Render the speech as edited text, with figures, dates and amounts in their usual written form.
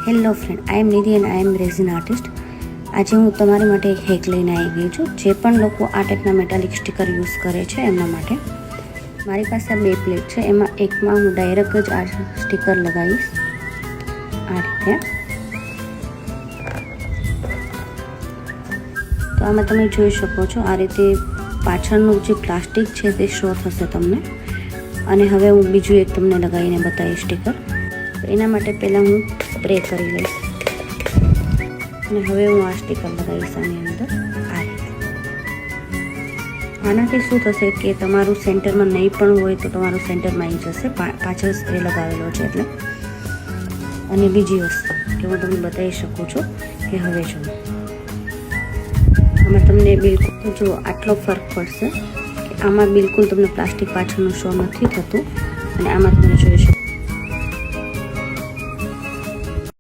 Hello friend, I am Nidhi and I am resin artist. આજે હું તમારી માટે એક હેક લઈને આવી ગઈ છું. જે પણ લોકો આ ટાઈપના મેટાલિક સ્ટીકર યુઝ કરે છે એમના માટે મારી પાસે બે પ્લેટ છે. એમાં એકમાં હું ડાયરેક્ટ જ આ સ્ટીકર લગાવીશ આ રીતે. તો આમાં તમે જોઈ શકો છો આ રીતે પાછળનું જે પ્લાસ્ટિક છે તે શો થશે તમને. અને હવે હું બીજું એક તમને લગાવીને બતાવીશ સ્ટીકર. તો એના માટે પહેલાં હું સ્પ્રે કરી લઈશ અને હવે હું આ સ્ટીકર લગાવીશ આની અંદર આ રીતે. આનાથી શું થશે કે તમારું સેન્ટરમાં નહીં પણ હોય તો તમારું સેન્ટરમાં આવી જશે, પાછળ સ્પ્રે લગાવેલો છે એટલે. અને બીજી વસ્તુ કે હું તમને બતાવી શકું છું કે હવે જો આમાં તમને બિલકુલ જો આટલો ફરક પડશે કે આમાં બિલકુલ તમને પ્લાસ્ટિક પાછળનું શો નથી થતું અને આમાં તમે જોઈ શકો